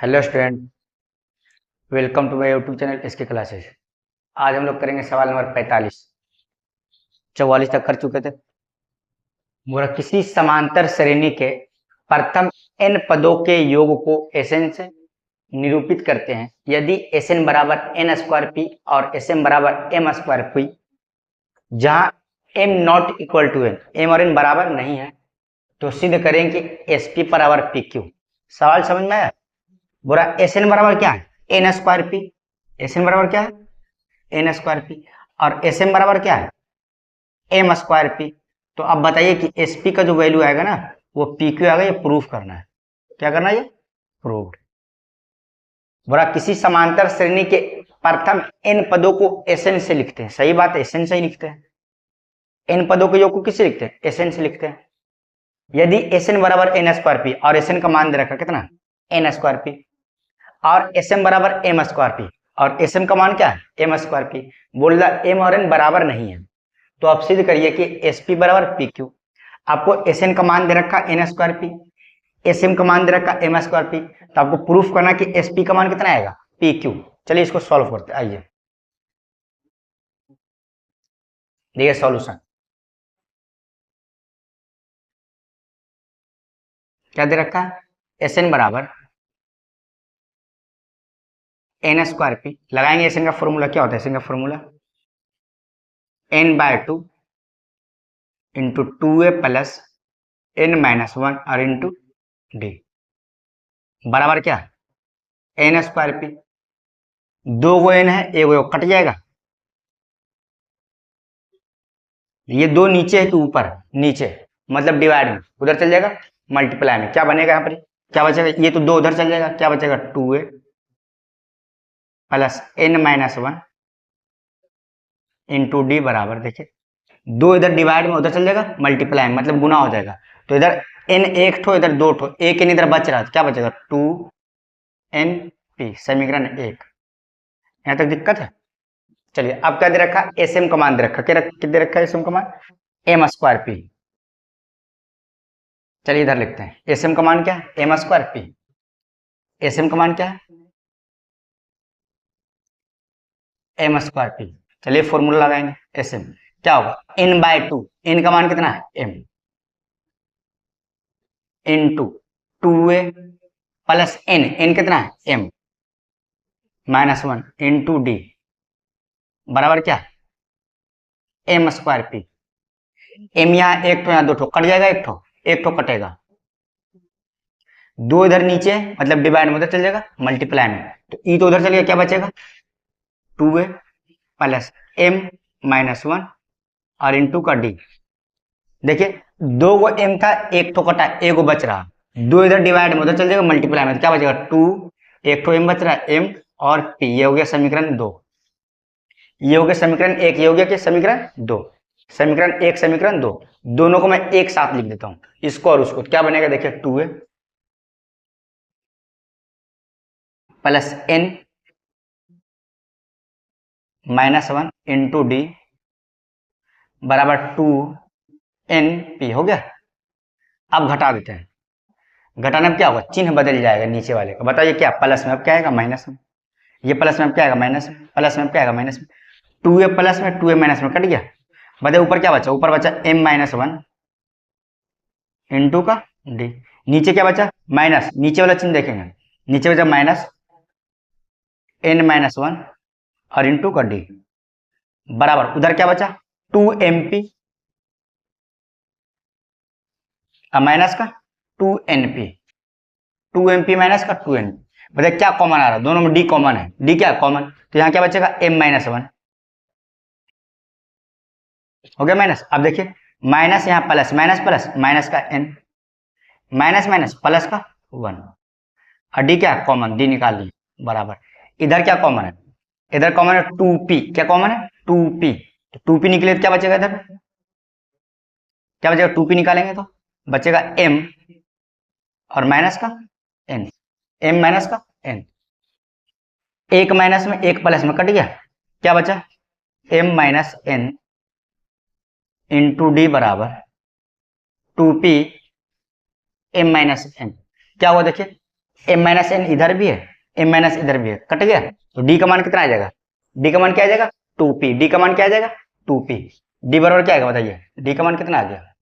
Hello student, welcome to my YouTube channel SK classes. आज हम लोग करेंगे सवाल नंबर 45। 44 तक कर चुके थे। बोला किसी समांतर श्रेणी के प्रथम n पदों के योग को Sn से निरूपित करते हैं यदि Sn बराबर n स्क्वायर पी और Sm बराबर m स्क्वायर पी, जहां m not equal to n, m और n बराबर नहीं है, तो सिद्ध करें कि Sp बराबर पी क्यू। सवाल समझ में आया? बोला Sn बराबर क्या है? n square P. Sn बराबर क्या है? n square p. और Sm बराबर क्या है? m square P. तो अब बताइए कि Sp का जो वैल्यू आएगा ना, वो पी क्यू आएगा। ये प्रूफ करना है। क्या करना है? ये प्रूफ। बोला किसी समांतर श्रेणी के प्रथम n पदों को Sn से लिखते हैं। सही बात है, Sn से ही लिखते हैं। n पदों के योग को किससे लिखते हैं? Sn से लिखते हैं। यदि Sn बराबर n स्क्वायर पी और Sn का मान दे रखा कितना? n square p. और Sm बराबर m स्क्वायर पी और Sm का मान क्या है? m square P. बोल रहा m और n बराबर नहीं है, तो आप सिद्ध करिए कि Sp बराबर पी क्यू। आपको Sn का मान दे रखा n स्क्वायर पी, Sm का मान दे रखा m स्क्वायर पी, तो आपको प्रूफ करना कि Sp का मान कितना आएगा? P Q. चलिए इसको सॉल्व करते हैं। आइए देखिए सॉल्यूशन क्या दे रखा है? Sn बराबर n स्क्वायर पी। लगाएंगे Sn का फॉर्मूला। क्या होता है Sn का formula? n/2 into 2a plus n minus 1 और इंटू डी बराबर क्या है? n square P. दो गो n है, एक गो कट जाएगा। ये दो नीचे है कि ऊपर? नीचे, मतलब डिवाइड में उधर चल जाएगा, मल्टीप्लाई में क्या बनेगा? यहाँ पर क्या बचेगा? ये तो दो उधर चल जाएगा, क्या बचेगा? 2a plus n minus 1 into D बराबर, देखिए दो इधर डिवाइड में उधर चल जाएगा, मल्टीप्लाई में मतलब गुना हो जाएगा। तो इधर n एक ठो, इधर दो ठो, एक n इधर बच रहा है, क्या बचेगा? 2np। समीकरण 1। यहाँ तक दिक्कत है? चलिए अब क्या दे रखा? Sm का मान दे रखा। क्या दे रखा है Sm का मान? m square P. चलिए इधर लिखते हैं। Sm का मान क्या है? m square P. Sm का मान क्या है? m square P. चलिए फॉर्मूला लगाएंगे। Sm क्या होगा? n/2। n का मान कितना है? m into 2a plus n कितना है? m माइनस 1 इंटू डी बराबर क्या? m square P. m यहाँ एक ठो, यहाँ दो ठो, कट जाएगा एक ठो कटेगा। दो इधर नीचे मतलब डिवाइड में उधर चल जाएगा, मल्टीप्लाई में, तो ई तो उधर चल गया, क्या बचेगा? 2a प्लस m माइनस 1 और इंटू का डी। देखिए दो गो m था, एक ठो कटा, एक गो बच रहा। दो इधर डिवाइड में उधर चल जाएगा, मल्टीप्लाई में, तो क्या बचेगा? 2, एक ठो m बच रहा है, m और p। ये हो गया समीकरण 2। ये हो गया समीकरण 1। ये हो गया कि समीकरण 2। समीकरण 1 समीकरण 2 दोनों को मैं एक साथ लिख देता हूं, इसको और उसको। क्या बनेगा? देखिए 2a plus n minus 1 into D बराबर 2np हो गया। अब घटा देते हैं। घटाने में क्या होगा? चिन्ह बदल जाएगा नीचे वाले का। बताइए क्या? प्लस में अब क्या आएगा? माइनस में। ये प्लस में अब क्या आएगा? माइनस में। प्लस में अब क्या आएगा? माइनस में। 2a प्लस में 2a माइनस में कट गया। बताइए ऊपर क्या बचा? ऊपर बचा m माइनस 1 इंटू का डी। नीचे क्या बचा? माइनस। नीचे वाला चिन्ह देखेंगे, नीचे बचा माइनस n माइनस 1 और इंटू का डी बराबर उधर क्या बचा? 2mp माइनस का 2np। 2mp माइनस का 2np। बताइए क्या कॉमन आ रहा है? दोनों में डी कॉमन है। डी क्या कॉमन? तो यहाँ क्या बचेगा? m माइनस 1 हो गया माइनस। अब देखिए माइनस यहाँ प्लस, माइनस प्लस माइनस का n, माइनस माइनस प्लस का 1 और डी क्या कॉमन? डी निकाल ली बराबर। इधर क्या कॉमन है? इधर कॉमन है 2p। क्या कॉमन है? 2p। तो 2p निकले तो क्या बचेगा? इधर क्या बचेगा? 2p निकालेंगे तो बचेगा m और माइनस का n, m माइनस का n। एक माइनस में एक प्लस में कट गया, क्या बचा? m minus n into D बराबर 2p m माइनस n। क्या हुआ देखिए? m माइनस एन इधर भी है, m माइनस इधर भी है, कट गया। तो d का मान कितना आ जाएगा, d का मान क्या आ जाएगा 2p, d का मान क्या आ जाएगा 2p, d बराबर क्या आएगा बताइए, d का मान कितना आ गया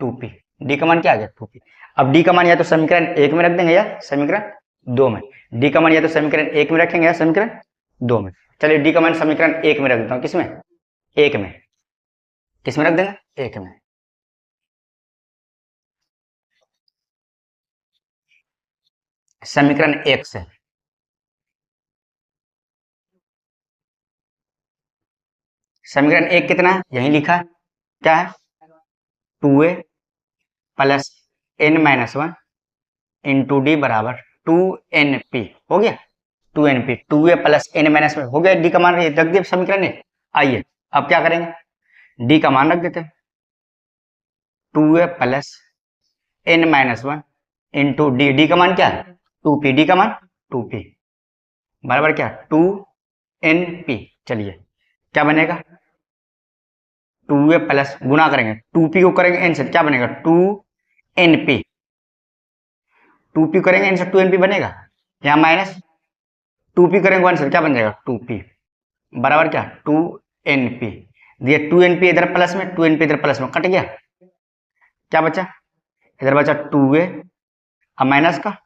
2p, d का मान क्या आ गया 2p। अब d का मान या तो समीकरण 1 में रख देंगे या समीकरण 2 में, d का मान या तो समीकरण 1 में रखेंगे या समीकरण 2 में। चलिए d का मान समीकरण 1 में रख देता हूं, किसमें 1 में, किसमें रख देंगे 1 में। समीकरण 1 से समीकरण 1 कितना है यही लिखा है, क्या है 2a plus n minus 1 into D बराबर 2np, हो गया 2np, 2a plus n minus 1 हो गया, डी का मान रख दिया समीकरण 1। आइए अब क्या करेंगे, डी का मान रख देते हैं 2a plus n minus 1 into D, D का मान क्या है 2p, डी का मान 2p बराबर क्या 2np। चलिए क्या बनेगा 2a प्लस गुना करेंगे 2p को करेंगे n से, क्या बनेगा 2np, 2p करेंगे n से 2np बनेगा, यहाँ माइनस 2p करेंगे 1 से, क्या बन जाएगा 2p बराबर क्या 2np दिए, 2np इधर प्लस में 2np इधर प्लस में कट गया, क्या बचा इधर बचा 2a अब माइनस का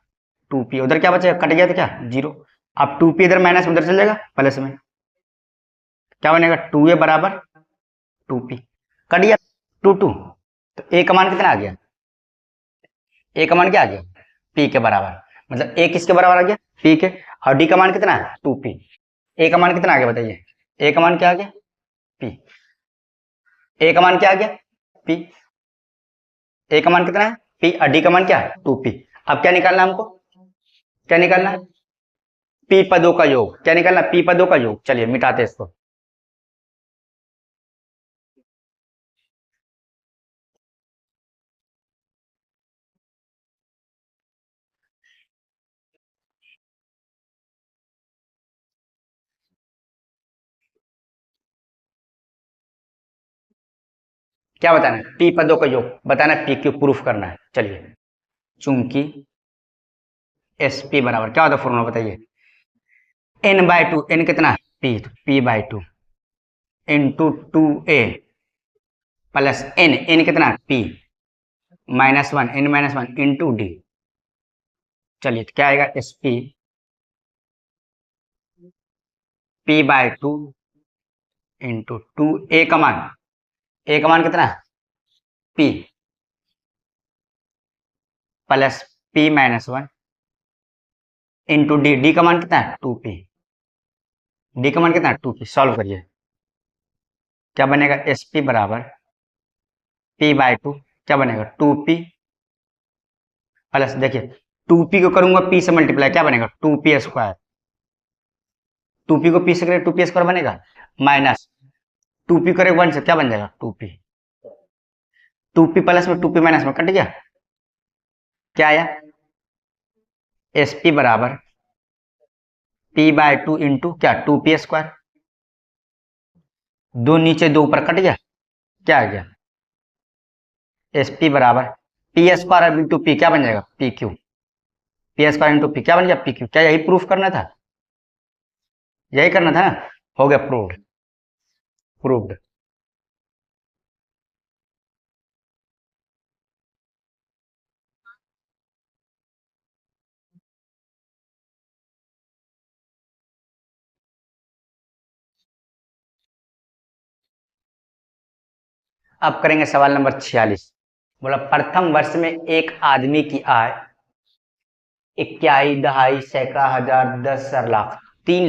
2p, उधर क्या बचेगा कट गया तो क्या 0, अब 2p इधर माइनस में उधर चल जाएगा प्लस में, क्या बनेगा 2a बराबर 2p, कट गया 2 तो a का मान कितना आ गया, a का मान क्या आ गया p के बराबर, मतलब a किसके बराबर आ गया p के, और d का मान कितना है 2p, a का मान कितना आ गया बताइए, a का मान क्या आ गया p, a का मान क्या आ गया p, a का मान कितना है p और d का मान क्या है 2p। अब क्या निकालना है हमको, क्या निकालना है p पदों का योग, क्या निकालना p पदों का योग। चलिए मिटाते इसको, क्या बताना है p पदों का योग बताना है, p क्यों प्रूफ करना है। चलिए चूंकि sp बराबर क्या होता है फॉर्मूला बताइए, n/2, n कितना p, तो p/2 into 2a plus n कितना p minus 1, n minus 1 into D. चलिए तो क्या आएगा sp p/2 इंटू 2a का मान, a का मान कितना p plus p minus 1 into D, D का मान कितना है 2p, डी का मान कितना है 2p। सॉल्व करिए क्या बनेगा sp बराबर p/2, क्या बनेगा 2p प्लस, देखिए 2p को करूंगा p से मल्टीप्लाई, क्या बनेगा 2p स्क्वायर, 2p को p से करें 2p स्क्वायर बनेगा, माइनस 2p करें 1 से, क्या बन जाएगा 2p, 2p प्लस में 2p माइनस में कट गया, क्या आया sp बराबर p/2 इंटू क्या 2p स्क्वायर, दो नीचे दो ऊपर कट गया, क्या आ गया sp बराबर p स्क्वायर इंटू p, क्या बन जाएगा pq, p square into p क्या बन गया pq। क्या यही प्रूफ करना था, यही करना था ना, हो गया प्रूव्ड, प्रूव्ड। अब करेंगे सवाल नंबर 46। बोला प्रथम वर्ष में एक आदमी की आय इक्याई दहाई सैकड़ा हजार 10,000 लाख 3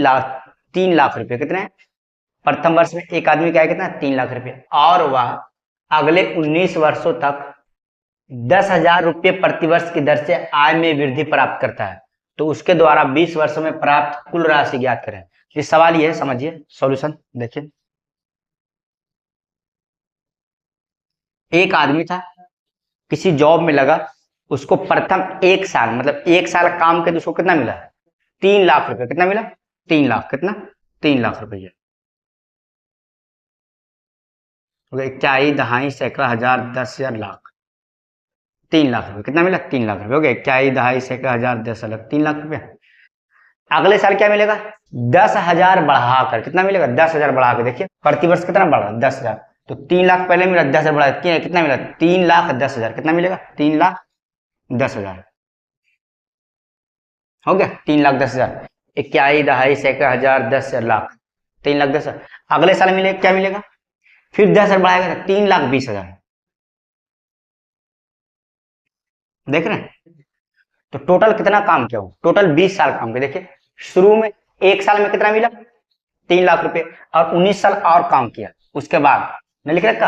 लाख रुपए, कितने हैं प्रथम वर्ष में एक आदमी की आय कितना 3 लाख रुपए, और वह अगले 19 वर्षों तक 10,000 रुपये प्रतिवर्ष की दर से आय में वृद्धि प्राप्त करता है, तो उसके द्वारा 20 वर्षों में प्राप्त कुल राशि ज्ञात करें। ये सवाल ये है, समझिए सॉल्यूशन देखिए। एक आदमी था किसी जॉब में लगा, उसको प्रथम 1 साल मतलब 1 साल काम के, उसको कितना मिला 3 लाख रुपए, कितना मिला 3 लाख, कितना 3 लाख रुपये, इक्याई दहाई सैकड़ा हजार 10,000 लाख 3 लाख रुपए। कितना मिला? 3 लाख रुपए। हो गया, इक्याई, दहाई, सैकड़ा, हजार, 10 अलग, 3 लाख रुपए। अगले साल क्या मिलेगा? 10,000 बढ़ाकर। कितना मिलेगा? 10,000 बढ़ाकर। देखिए प्रति वर्ष कितना बढ़ा? 10,000। तो 3 लाख पहले मिला, 10,000 बढ़ा, कितना मिला? 3,10,000। कितना मिलेगा? 3,10,000। हो गया, 3,10,000। इक्याई, दहाई, सैकड़ा, हजार, 10,000, लाख, 3,10,000। अगले साल मिलेगा, क्या मिलेगा? फिर 10,000 बढ़ाएगा तो 3,20,000। देख रहे हैं? तो टोटल कितना काम किया हो? टोटल 20 साल काम किया। देखिए शुरू में एक साल में कितना मिला? 3 लाख रुपए। और 19 साल और काम किया। उसके बाद मैं लिख रखा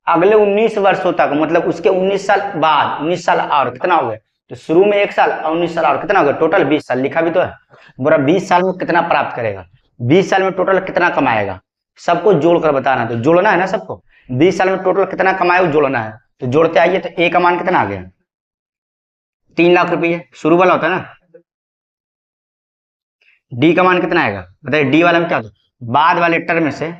अगले 19 वर्षों तक, मतलब उसके 19 साल बाद, 19 साल और कितना हो गया? तो शुरू में एक साल और 19 साल और कितना हो गया? टोटल 20 साल। लिखा भी तो है। बोला 20 साल में कितना प्राप्त करेगा, 20 साल में टोटल कितना कमाएगा, सबको जोड़कर बताना। तो जोड़ना है ना सबको। 20 साल में टोटल कितना कमाएगा जोड़ना है। तो जोड़ते आइए। तो ए का मान कितना आ गया? 3 लाख रुपये शुरू वाला होता है ना। डी का मान कितना आएगा बताइए? डी वाला में क्या होता है? बाद वाले टर्म में से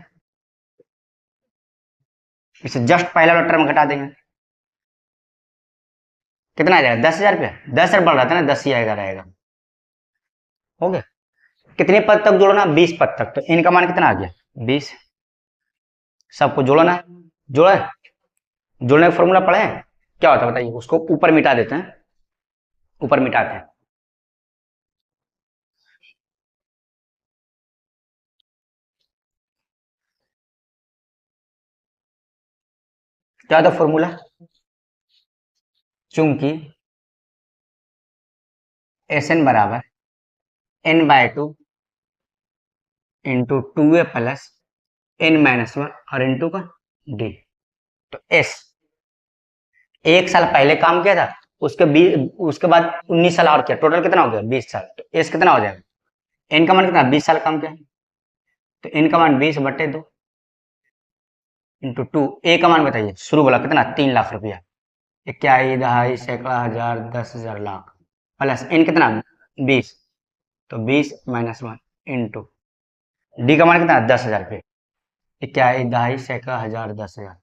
इसे जस्ट पहला वाला टर्म घटा देंगे। कितना आ जाएगा? 10,000 रुपया। 10,000 बढ़ रहा था ना, 10 ही आएगा रहेगा। हो गया। कितने पद तक जोड़ना? 20 पद तक। तो इनका मान कितना आ गया? 20। सबको जोड़ना है। जोड़े? जोड़ने का फॉर्मूला पढ़े हैं? क्या होता है बताइए? उसको ऊपर मिटा देते हैं। ऊपर मिटाते हैं। क्या होता है फॉर्मूला? चूंकि एस एन बराबर n/2 into 2a plus n-1 और इंटू का डी। तो एस एक साल पहले काम किया था, उसके बाद 19 साल और किया, टोटल कितना हो गया? 20 साल। तो एस कितना हो जाएगा? एन का मान कितना? 20 साल काम किया। तो एन का मान 20/2 इंटू 2। ए का मान बताइए शुरू बोला कितना? 3 लाख रुपया। इक्याई, दहाई, सैकड़ा, हजार, 10,000, लाख, प्लस एन कितना? 20। तो 20-1 इंटू डी का मान कितना? 10,000 रुपये। इक्याई, दहाई, सैकड़ा, हजार, 10,000।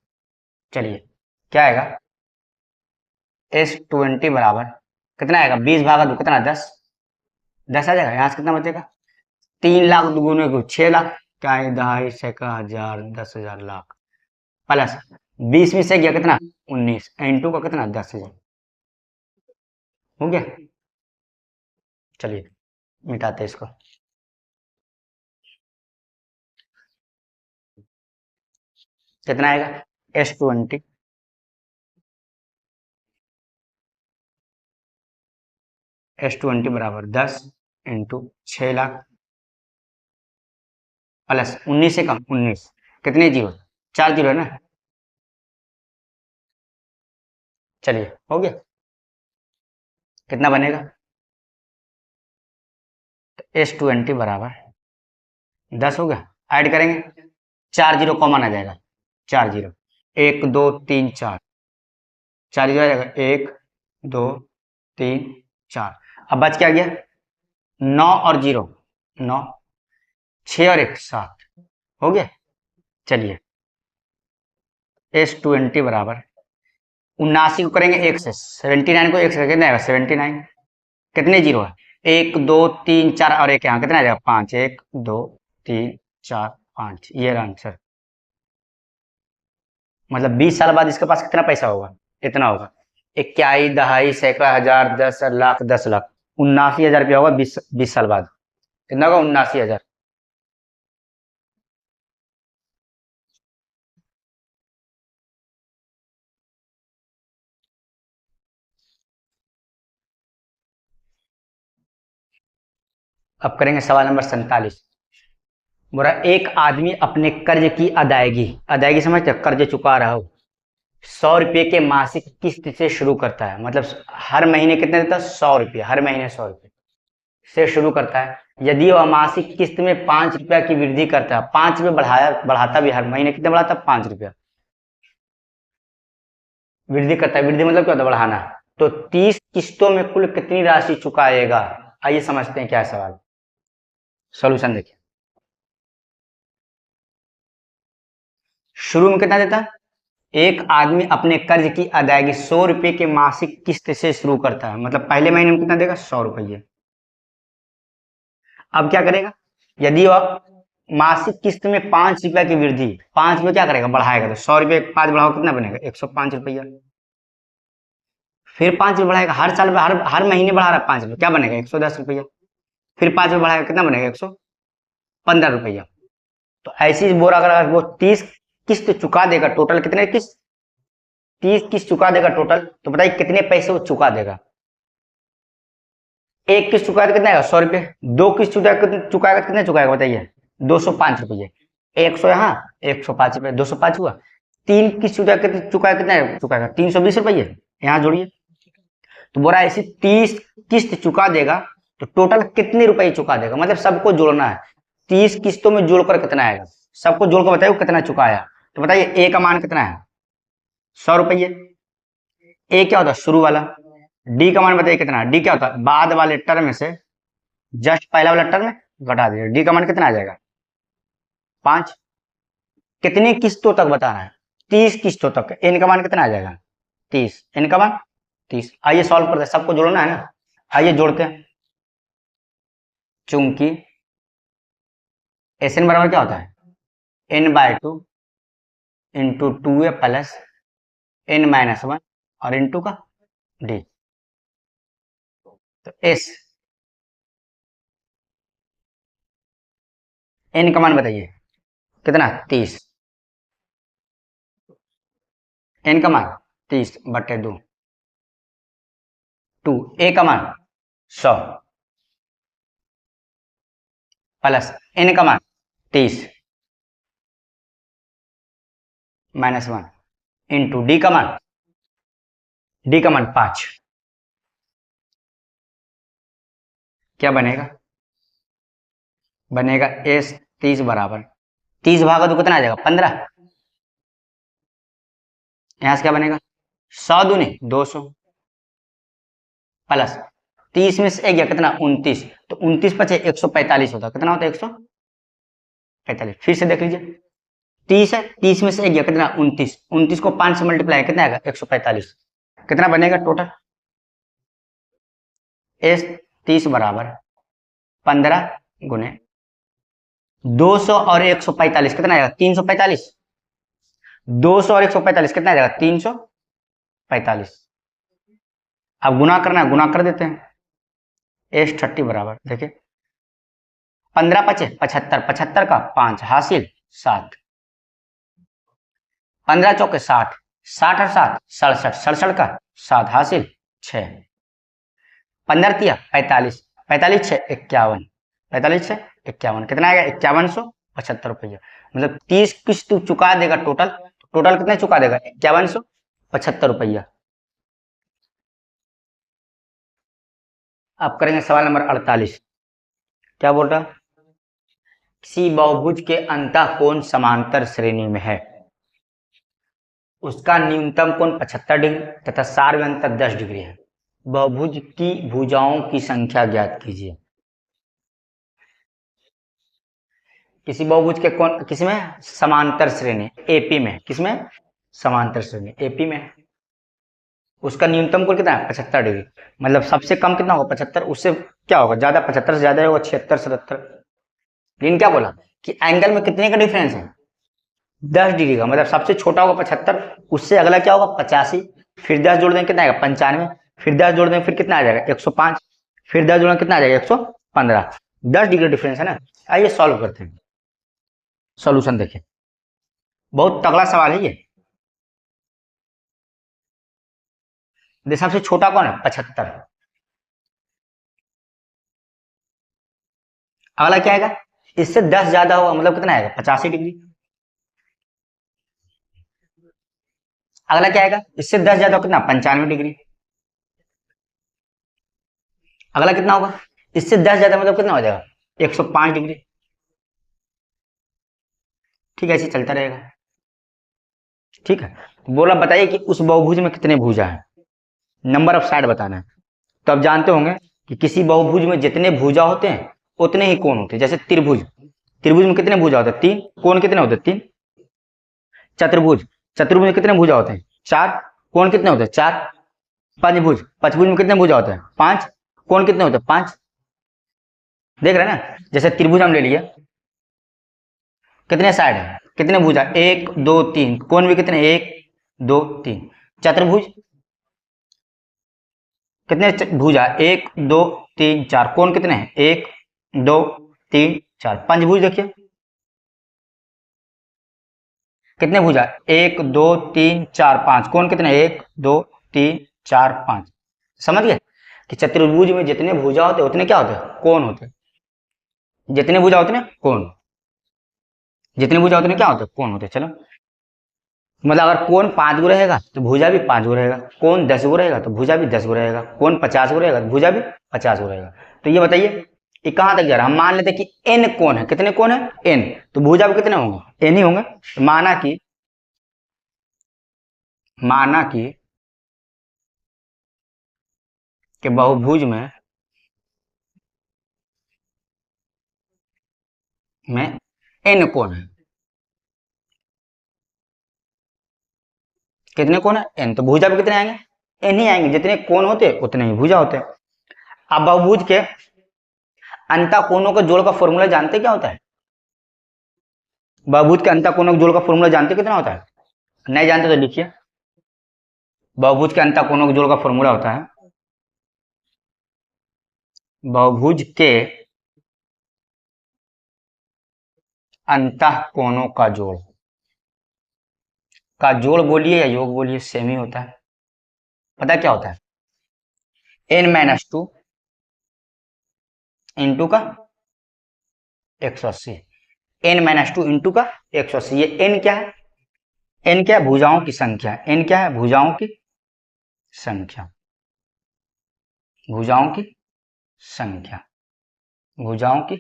चलिए क्या आएगा? S20 बराबर कितना आएगा? 20/2 कितना? 10। 10 आ जाएगा। यहाँ से कितना बचेगा? 3 लाख दुगुने को 6 लाख, इक्याई, दहाई, सैकड़ा, हजार, 10,000, लाख, प्लस 20 में से गया कितना? 19 इंटू का कितना? 10,000। हो गया। चलिए मिटाते हैं इसको। कितना आएगा? S20 बराबर 10 इंटू 6 लाख प्लस 19 से कम 19, कितने जीरो? 4 जीरो है ना। चलिए हो गया। कितना बनेगा? S20 बराबर 10 हो गया। ऐड करेंगे, 4 जीरो कॉमन आ जाएगा। 4 जीरो, 1 2 3 4, 4 जीरो आ जाएगा। 1 2 3 4। अब बच क्या गया? 9 और जीरो 9, 6 और 1 7। हो गया। चलिए S20 बराबर 79 को करेंगे 1 से, 79 को 1 से कितना आएगा? 79। कितने जीरो है? 1 2 3 4 और एक यहाँ कितना आ जाएगा? 5। 1 2 3 4 5, ये आंसर। मतलब 20 साल बाद इसके पास कितना पैसा होगा? इतना होगा। इक्याई, दहाई, सैकड़ा, हजार, 10,000, लाख, 10 लाख, 79,000 रुपया होगा 20 साल बाद। कितना होगा? 79,000। अब करेंगे सवाल नंबर 47। बोला एक आदमी अपने कर्ज की अदायगी, अदायगी समझते? कर्ज चुका रहा हो, 100 रुपये के मासिक किस्त से शुरू करता है। मतलब हर महीने कितने देता है? 100 रुपये, हर महीने 100 रुपये से शुरू करता है। यदि वह मासिक किस्त में 5 रुपया की वृद्धि करता है, 5 रुपये बढ़ाता भी, हर महीने कितने बढ़ाता है? 5 रुपया वृद्धि करता है। वृद्धि मतलब क्या होता है? बढ़ाना। तो 30 किस्तों में कुल कितनी राशि चुकाएगा? आइए समझते हैं क्या है सवाल। सॉल्यूशन देखिए। शुरू में कितना देता है? एक आदमी अपने कर्ज की अदायगी 100 रुपए के मासिक किस्त से शुरू करता है, मतलब पहले महीने में कितना देगा, 100 रुपये। अब क्या करेगा, यदि वह मासिक किस्त में 5 रुपया की वृद्धि, 5 रुपये क्या करेगा, बढ़ाएगा, तो 100 रुपये 5 बढ़ाओ कितना बनेगा, 105 रुपया। फिर 5 रुपये बढ़ाएगा, हर साल हर महीने बढ़ा रहा है 5 रुपये, क्या बनेगा, 110 रुपया। फिर 5 रुपये बढ़ाएगा, कितना बनेगा, 115 रुपया। तो ऐसी बोरा अगर वो 30 किस्त चुका देगा, टोटल कितने किस्त, 30 किस्त चुका देगा टोटल, तो बताइए कितने पैसे वो चुका देगा। एक किस्त चुकाएगा कितना आएगा, 100 रुपये। दो किस्त चुकाएगा कितने चुकाएगा बताइए, 205 रुपये। 100 यहाँ, 105 रुपये, 205 हुआ। 3 किस्त चुकाएगा कितना चुकाएगा, 320 रुपये, यहाँ जोड़िए। तो बोरा ऐसी 30 किस्त चुका देगा तो टोटल कितने रुपए चुका देगा, मतलब सबको जोड़ना है, 30 किस्तों में जोड़कर कितना आएगा, सबको जोड़कर बताइए कितना चुकाया। तो बताइए ए का मान कितना है, 100 रुपये। ए क्या होता है, शुरू वाला। डी का मान बताइए कितना, डी क्या होता है, बाद वाले टर्म में से जस्ट पहला वाला टर्म घटा दीजिए। डी का मान कितना आ जाएगा, 5। कितनी किस्तों तक बताना है, 30 किस्तों तक। एन का मान कितना आ जाएगा, 30। एन का मान 30। आइए सॉल्व करते हैं, सबको जोड़ना है ना, आइए जोड़ते हैं। चूंकि एस एन बराबर क्या होता है, n/2 into 2a plus n-1 और इंटू का डी। तो एस एन का मान बताइए कितना, 30। एन का मान 30/2। 2 ए का मान 100 प्लस एन का मान 30 -1 इंटू डी का मान, डी का मान 5। क्या बनेगा, बनेगा एस 30 बराबर 30 भागा तो कितना आ जाएगा, 15। यहां से क्या बनेगा, 100 दूनी 200 प्लस 30 में से गया कितना, 29। तो 29 पचे 145 होता, कितना होता है, 145। फिर से देख लीजिए, 30 है, 30 में से गया कितना, 29। 29 को 5 से मल्टीप्लाई कितना आएगा, 145। कितना बनेगा टोटल, एस 30 बराबर 15 गुने 200 और 145 कितना आएगा, 345। 200 और 145 कितना आ जाएगा, 345। अब गुना करना है, गुना कर देते हैं। एस 30 बराबर देखिए 15 पचे 75, 75 का 5 हासिल 7, 15 चौके 60, 60 और 7 67, 67 का 7 हासिल 6, 15 तिया 45, 45 6 51, 45 6 51, कितना आएगा, 5175 रुपये। मतलब 30 किस्त चुका देगा टोटल, टोटल कितना चुका देगा, 5175 रुपया। अब करेंगे सवाल नंबर 48। क्या बोल रहा, किसी बहुभुज के अंतः कोण समांतर श्रेणी में है, उसका न्यूनतम कोण 75 डिग्री तथा सार्व अंतर 10 डिग्री है। बहुभुज की भुजाओं की संख्या ज्ञात कीजिए। किसी बहुभुज के कोण किसमें, समांतर श्रेणी एपी में, किसमें, समांतर श्रेणी एपी में, उसका न्यूनतम कोण कितना है, 75 डिग्री। मतलब सबसे कम कितना होगा, 75, उससे क्या होगा ज्यादा, 75 से ज्यादा होगा 76 77। लेकिन क्या बोला कि एंगल में कितने का डिफरेंस है, 10 डिग्री का। मतलब सबसे छोटा होगा 75, उससे अगला क्या होगा 85, फिर 10 जोड़ देंगे कितना आएगा 95, फिर 10 जोड़ देंगे फिर कितना आ जाएगा 105, फिर 10 जोड़ेंगे कितना आ जाएगा 115। 10 डिग्री डिफरेंस है ना। आइए सॉल्व करते हैं, सॉल्यूशन देखिए, बहुत तगड़ा सवाल है ये। सबसे छोटा कौन है, 75। अगला क्या आएगा, इससे 10 ज्यादा होगा, मतलब कितना आएगा 85 डिग्री। अगला क्या आएगा, इससे 10 ज्यादा कितना, 95 डिग्री। अगला कितना होगा, इससे 10 ज्यादा मतलब कितना हो जाएगा, 105 डिग्री। ठीक है, ऐसे चलता रहेगा। ठीक है, बोला बताइए कि उस बहुभुज में कितने भुजा हैं, नंबर ऑफ साइड बताना है। तो आप जानते होंगे कि किसी बहुभुज में जितने भुजा होते हैं उतने ही कोण होते हैं। जैसे त्रिभुज, त्रिभुज में कितने भुजा होते हैं, 3। कोण कितने होते हैं, 3। चतुर्भुज, चतुर्भुज में कितने भुजा होते हैं? 4। कोण कितने होते हैं? 4। पंचभुज, पंचभुज में कितने भुजा होते हैं? 5। कोण कितने होते हैं? 5। देख रहे हैं ना, जैसे त्रिभुज हम ले लिए, कितने साइड है, कितने भुजा? 1 2 3। कोण भी कितने? 1 2 3। चतुर्भुज कितने भुजा? 1 2 3 4। कोण कितने हैं? 1 2 3 4। पंचभुज देखिए कितने भुजा? 1 2 3 4 5। कोण कितने? 1 2 3 4 5। समझ गए कि चतुर्भुज में जितने भुजा होते उतने क्या होते हैं? कोण होते हैं। जितने भुजा होते हैं कोण, जितने भुजा होते हैं क्या होते हैं? कोण होते हैं। चलो, मतलब अगर कोण 5 गो रहेगा तो भुजा भी 5 गो रहेगा, कोण 10 गो रहेगा तो भुजा भी 10 गो रहेगा, कोण 50 गो रहेगा तो भुजा भी 50 गो रहेगा। तो ये बताइए ये कहां तक जा रहा है? हम मान लेते हैं कि n कोण है। कितने कोण है? n। तो भुजा भी कितने होंगे? n ही होंगे। तो माना कि बहुभुज में n कोण है। कितने कोण है? n। तो भुजा भी कितने आएंगे? n ही आएंगे। जितने कोण होते उतने ही भुजा होते हैं। अब बहुभुज के अंतःकोणों के जोड़ का फॉर्मूला जानते क्या होता है? बहुभुज के अंतःकोणों के जोड़ का फॉर्मूला जानते कितना होता है? नहीं जानते तो लिखिए। बहुभुज के अंतःकोणों के जोड़ का फॉर्मूला होता है, बहुभुज के अंतःकोणों का जोड़ बोलिए या योग बोलिए, सेम ही होता है। पता क्या होता है? n-2 इंटू का 180। n-2 इंटू का 180। ये n क्या है? n क्या है? भुजाओं की संख्या। n क्या है? भुजाओं की संख्या। भुजाओं की संख्या, भुजाओं की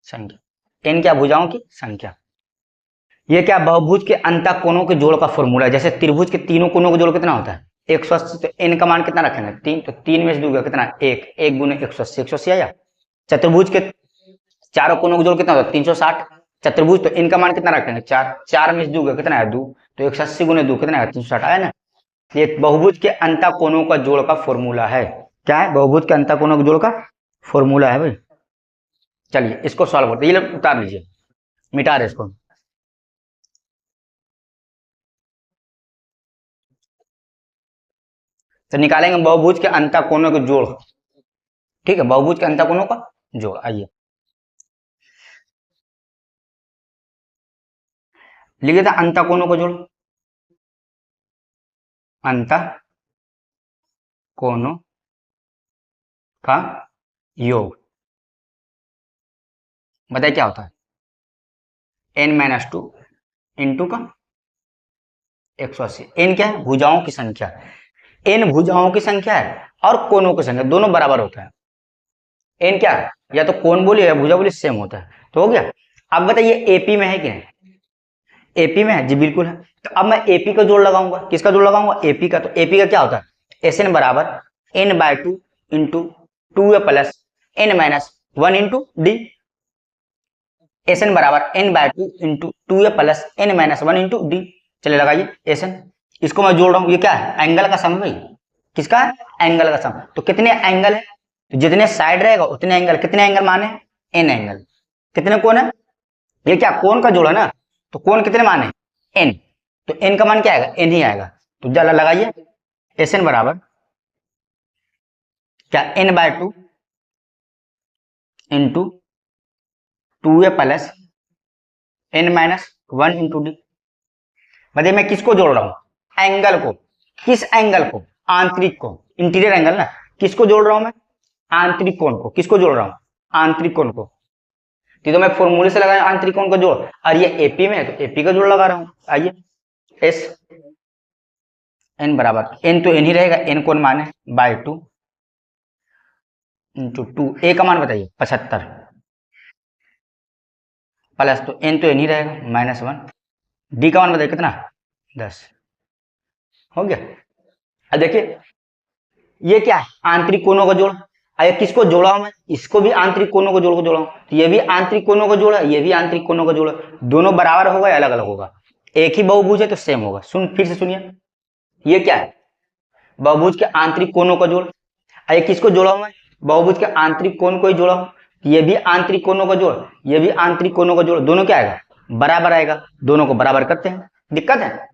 संख्या। n क्या? भुजाओं की संख्या। ये क्या? बहुभुज के अंतःकोणों के जोड़ का फॉर्मूला है। जैसे त्रिभुज के तीनों कोणों का जोड़ कितना होता है? 180। तो n का मान कितना रखेंगे? 3। तो 3 में से 2 कितना? 1। 1 गुने 180, 180 आया। चतुर्भुज के चारों कोणों का जोड़ कितना होता है? 360 चतुर्भुज। तो n का मान कितना रखेंगे? 4। 4 में से 2 कितना है? 2। तो 180 गुने 2 कितना है? 360 आया ना। ये बहुभुज के अंतःकोणों का जोड़ का फॉर्मूला है। क्या है? बहुभुज के अंतःकोणों के जोड़ का फॉर्मूला है भाई। चलिए इसको सॉल्व करते हैं। ये लोग उतार लीजिए, मिटा रहे इसको। तो निकालेंगे बहुभुज के अंतःकोणों के जोड़। ठीक है, बहुभुज के अंतःकोणों का जोड़। आइए लिखिए था अंतःकोणों का जोड़। अंतःकोणों का योग। बताइए क्या होता है? n-2 इंटू का 180। n क्या है? भुजाओं की संख्या। n भुजाओं की संख्या है और कोणों की संख्या, दोनों बराबर होता है। n क्या है? या तो कोण बोलिए या भुजा बोलिए, सेम होता है। तो हो गया। अब बताइए एपी में है कि नहीं? एपी में है जी, बिल्कुल है। तो अब मैं एपी का जोड़ लगाऊंगा। किसका जोड़ लगाऊंगा? एपी का। तो एपी का क्या होता है? एस एन बराबर n/2 into 2a plus n-1 into D. S N बराबर n/2 into 2a plus n-1 into D. चलिए लगाइए एस एन। इसको मैं जोड़ रहा हूं। ये क्या है? एंगल का सम है भाई। किसका है? एंगल का सम। तो कितने एंगल है? तो जितने साइड रहेगा उतने एंगल। कितने एंगल माने? n angle. कितने कोण है? ये क्या कोण का जोड़ है ना। तो कोण कितने माने? n। तो n का मान क्या आएगा? n ही आएगा। तो जरा लगाइए एस एन बराबर क्या? n/2 into 2a plus n-1 into D. बताइए मैं किसको जोड़ रहा हूं? एंगल को। किस एंगल को? आंतरिक को, इंटीरियर एंगल ना। किसको जोड़ रहा हूं मैं? आंतरिक कोण को। किसको जोड़ रहा हूं? आंतरिक कोण को। तो मैं फॉर्मूले से लगाया आंतरिक कोण का जोड़, और ये एपी में है तो एपी का जोड़ लगा रहा हूं। आइए एस एन बराबर, एन तो एन ही रहेगा, एन कोण माने /2 इंटू 2। ए का मान बताइए 75 प्लस, तो एन तो एन ही रहेगा -1। डी का मान बताइए कितना? 10। हो गया। अब देखिए ये क्या है? आंतरिक कोणों का जोड़। अरे किसको जोड़ा हूं मैं? इसको भी आंतरिक कोणों को जोड़ को जोड़ा हूं। तो ये भी आंतरिक कोणों का जोड़ है, ये भी आंतरिक कोणों का जोड़ है। दोनों बराबर होगा या अलग अलग होगा? एक ही बहुभुज है तो सेम होगा। फिर से सुनिए, ये क्या है, बहुभुज के आंतरिक कोणों का जोड़। ये किसको जोड़ा हूं मैं, बहुभुज के आंतरिक कोण को ही जोड़ा हूं। ये भी आंतरिक कोणों का जोड़, ये भी आंतरिक कोणों का जोड़, दोनों क्या आएगा, बराबर आएगा। दोनों को बराबर करते हैं, दिक्कत है।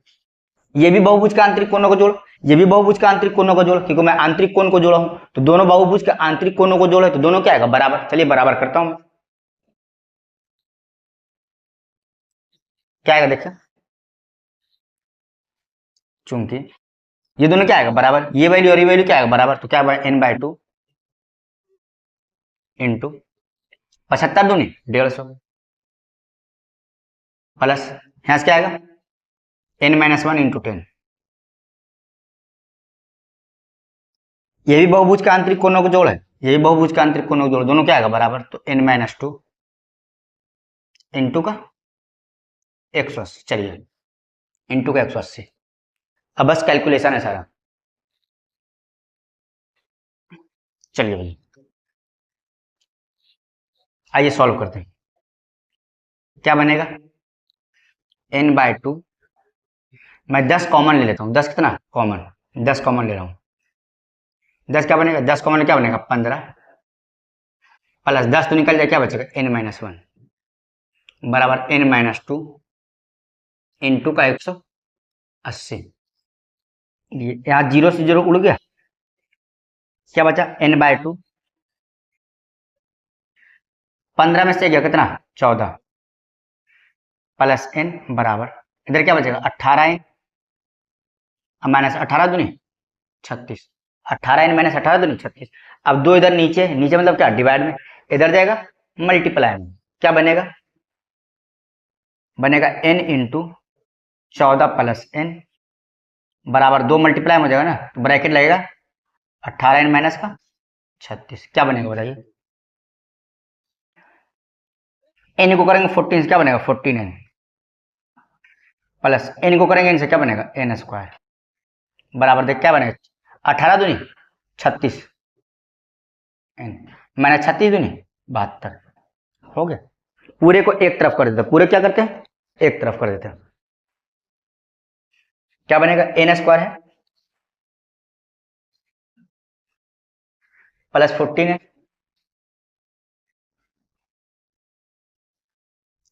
ये भी बहुभुज के आंतरिक कोणों का जोड़, ये भी बहुभुज के आंतरिक कोणों का जोड़, क्योंकि मैं आंतरिक कोण को जोड़ा हूं, तो दोनों बहुभुज के आंतरिक कोणों को जोड़ा है, तो दोनों क्या आएगा, बराबर। चलिए बराबर करता हूं, क्या आएगा देखिए, चूंकि ये दोनों क्या आएगा, बराबर। ये वैल्यू और ये वैल्यू क्या आएगा, बराबर। तो क्या n/2 इंटू 75 दूनी 150 प्लस यहां से क्या आएगा n-1 इंटू 10। ये भी बहुभुज के आंतरिक कोणों का जोड़ है, ये भी बहुभुज के आंतरिक कोणों का जोड़, दोनों क्या आएगा, बराबर। तो n-2 इंटू का 180, चलिए इंटू का 180। अब बस कैलकुलेशन है सारा, चलिए भाई आइए सॉल्व करते हैं। क्या बनेगा, n/2, मैं 10 कॉमन ले लेता हूँ। 10 कितना कॉमन, 10 कॉमन ले रहा हूँ। 10 क्या बनेगा, 10 कॉमन क्या बनेगा, 15 प्लस 10 तो निकल जाए, क्या बचेगा n-1 बराबर n-2 इंटू का 180। यहाँ 0 से 0 उड़ गया, क्या बचा n/2, 15 में से गया कितना 14 प्लस n बराबर, इधर क्या बचेगा 18n माइनस 18 दूनी 36, 18n-18 दूनी 36। अब दो इधर नीचे, नीचे मतलब क्या, डिवाइड में, इधर जाएगा मल्टीप्लाई में, क्या बनेगा, बनेगा n इंटू 14 प्लस n बराबर 2 मल्टीप्लाई में हो जाएगा ना, तो ब्रैकेट लगेगा 18n माइनस का 36, क्या बनेगा बताइए। n को करेंगे 14 से क्या बनेगा 14n प्लस n को करेंगे इनसे क्या बनेगा n² बराबर देख क्या बनेगा 18 दूनी 36 n मैंने 36 दूनी 72, हो गया। पूरे को एक तरफ कर देते हैं, पूरे क्या करते हैं एक तरफ कर देते हैं, क्या बनेगा n² है प्लस 14 है,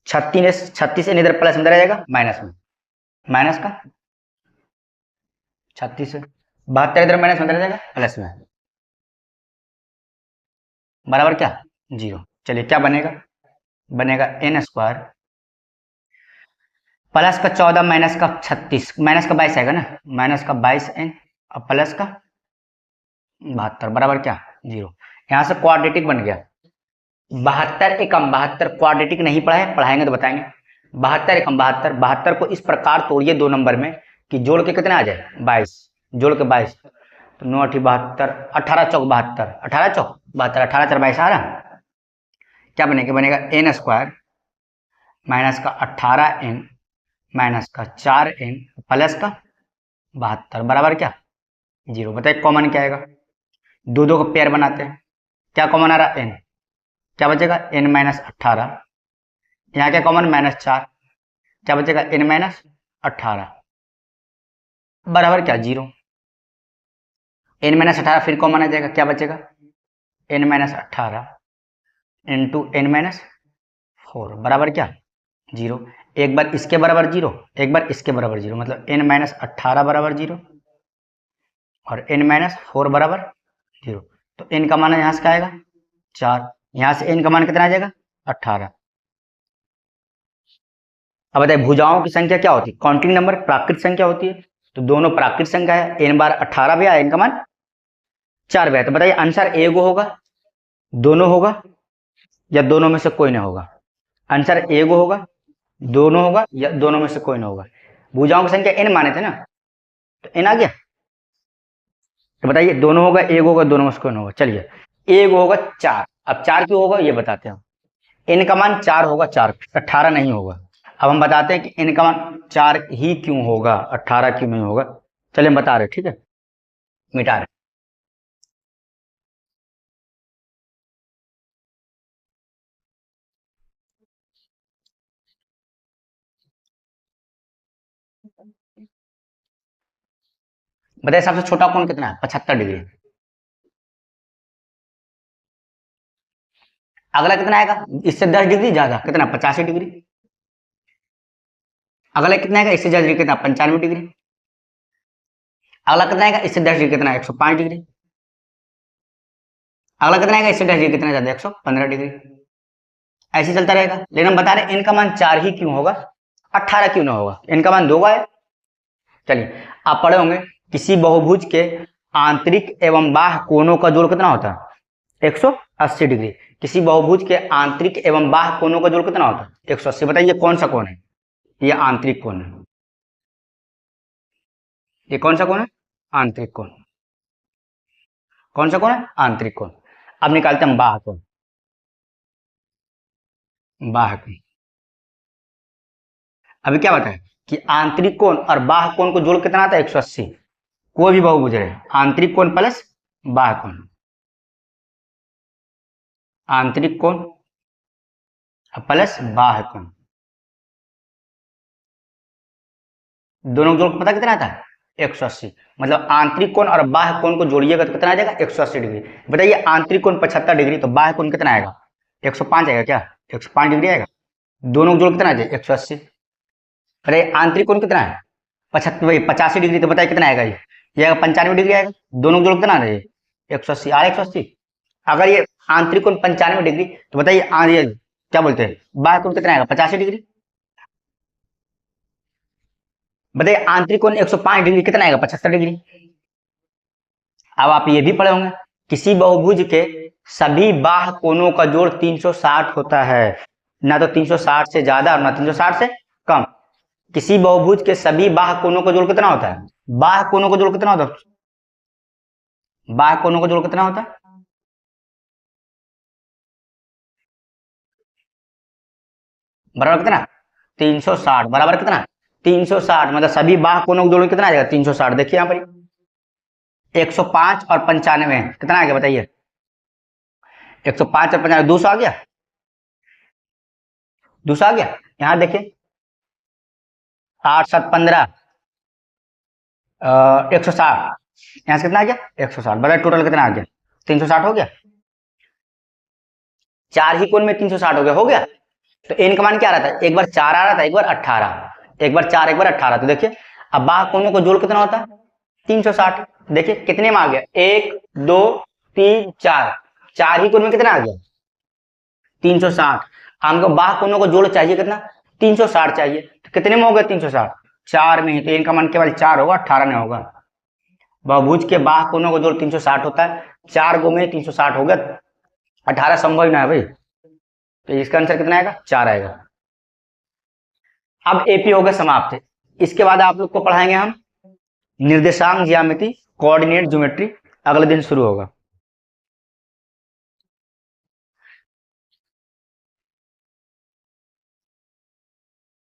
36 n इधर प्लस में, इधर आ जाएगा माइनस में, माइनस का 36 है, 72 इधर माइनस में, इधर आ जाएगा प्लस में, बराबर क्या 0। चलिए क्या बनेगा, बनेगा n² प्लस का 14 माइनस का 36, माइनस का 22 आएगा ना, माइनस का 22n और प्लस का 72 बराबर क्या 0। यहां से क्वाड्रेटिक बन गया, 72 एकम 72 क्वाड्रेटिक नहीं पढ़ा है, पढ़ाएंगे तो बताएंगे। 72 एकम 72, 72 को इस प्रकार तोड़िए 2 नंबर में कि जोड़ के कितना आ जाए 22, जोड़ के 22, तो 9 8 72, 18 चौक 72, 18 चौक 72, 18 4 22 आ रहा, क्या बनेगा, बनेगा n² माइनस का 18n माइनस का 4n प्लस का 72 बराबर क्या 0। बताइए कॉमन क्या आएगा, दो दो को पेयर बनाते हैं, क्या कॉमन आ रहा n, क्या बचेगा n-18, यहाँ क्या कॉमन -4, क्या बचेगा n-18 बराबर क्या 0। n-18 फिर कॉमन आ जाएगा, क्या बचेगा n-18 इंटू n-4 बराबर क्या 0। एक बार इसके बराबर 0, एक बार इसके बराबर 0, मतलब n-18 बराबर 0 और n-4 बराबर 0। तो n का मान यहाँ से क्या आएगा 4, यहाँ से n का मान कितना आ जाएगा 18। अब बताइए भुजाओं की संख्या क्या होती है, काउंटिंग नंबर प्राकृत संख्या होती है, तो दोनों प्राकृत संख्या है, n बार 18 भी आया, n का मान 4 भी आया, तो बताइए आंसर एक होगा, दोनों होगा या दोनों में से कोई ना होगा, आंसर एक होगा, दोनों होगा या दोनों में से कोई ना होगा। भुजाओं की संख्या n माने थे ना, तो n आ गया, तो बताइए दोनों होगा एक होगा दोनों में से कोई ना होगा। चलिए एक होगा 4, अब 4 क्यों होगा ये बताते हैं, n का मान 4 होगा, 4 18 नहीं होगा। अब हम बताते हैं कि n का मान 4 ही क्यों होगा, 18 क्यों नहीं होगा। चलिए हम बता रहे, ठीक है मिटा रहे। बताइए सबसे छोटा कोण कितना है? 75 डिग्री। अगला कितना आएगा? इससे 10 डिग्री ज्यादा, कितना? 85 डिग्री। अगला कितना आएगा? इससे 10 डिग्री, कितना? 95 डिग्री। अगला कितना आएगा? इससे 10 डिग्री, कितना? 105 डिग्री। अगला कितना आएगा? इससे 10 डिग्री कितना ज्यादा? 115 डिग्री। ऐसे चलता रहेगा। लेकिन हम बता रहे हैं इनका मान 4 ही क्यों होगा, 18 क्यों ना होगा? इनका मान 2 है। चलिए आप पढ़े होंगे किसी बहुभुज के आंतरिक एवं बाह्य कोणों का जोड़ कितना होता है? 180 डिग्री। किसी बहुभुज के आंतरिक एवं बाह्य कोणों का जोड़ कितना होता है? 180। बताइए कौन सा कोण है? ये आंतरिक कोण है। ये कौन सा कोण है? आंतरिक कोण। कौन सा कोण है? आंतरिक कोण। अब निकालते हैं बाह्य कोण। बाह्य कोण अभी क्या बताया कि आंतरिक कोण और बाह्य कोण को जोड़ कितना आता है? 180। कोई भी बहुभुज है, आंतरिक कोण प्लस बाह्य कोण, आंतरिक कोण प्लस बाह्य कोण, दोनों जोड़ पता कितना आता है? 180। मतलब आंतरिक कोण और बाह्य कोण को जोड़िएगा तो कितना आ जाएगा? 180 डिग्री। बताइए आंतरिक कोण 75 डिग्री, तो बाह्य कोण कितना आएगा? 105 आएगा क्या? 105 डिग्री आएगा। दोनों जोड़ कितना आ जाएगा? 180। अरे आंतरिक कोण कितना है? 75, वही 85 डिग्री, तो बताइए कितना आएगा? ये आएगा 95 डिग्री आएगा। दोनों जोड़ कितना आ रहा है? 180 आ 180। अगर ये आंतरिक कोण 95 डिग्री, तो बताइए ये क्या बोलते हैं, बाह्य कोण कितना आएगा? 85 डिग्री। बताइए आंतरिक कोण 105 डिग्री कितना आएगा? 75 डिग्री। अब आप ये भी पढ़े होंगे किसी बहुभुज के सभी बाह्य कोणों का जोड़ 360 होता है, ना तो 360 से ज्यादा और ना 360 से कम। किसी बहुभुज के सभी बाह्य कोणों का जोड़ कितना होता है? बाह्य कोणों का जोड़ कितना होता है? बाह्य कोणों का जोड़ कितना होता है? बराबर कितना? 360 बराबर कितना? 360। मतलब सभी बाह्य कोणों का जोड़ कितना आ जाएगा? 360। देखिए यहाँ पर 105 और 95 कितना आ गया बताइए? 105 और 95, 200 आ गया। 200 आ गया। यहाँ देखिए 8 7 15, 160। यहाँ से कितना आ गया? 160। बताइए टोटल कितना आ गया? 360 हो गया। चार ही कोण में 360 हो गया, हो गया। तो n का मान क्या आ रहा था? एक बार 4 आ रहा था, एक बार 18, एक बार 4 एक बार 18। तो देखिए अब बाह्य कोणों को जोड़ कितना होता है? 360। देखिए कितने में आ गया? 1 2 3 4, चार ही कोण में कितना आ गया? 360। हमको बाह्य कोणों को जोड़ चाहिए कितना? 360 चाहिए। तो कितने में हो गया 360? 4 में ही। तो इनका मान केवल 4 होगा, 18 में होगा। बहुभुज के बाह्य कोणों का जोड़ 360 होता है, 4 गो में 360 हो गया, 18 संभव ना है भाई। तो इसका आंसर कितना आएगा? 4 आएगा। अब एपी हो गया समाप्त। इसके बाद आप लोग को पढ़ाएंगे हम निर्देशांक ज्यामिति, कोऑर्डिनेट ज्योमेट्री। अगले दिन शुरू होगा।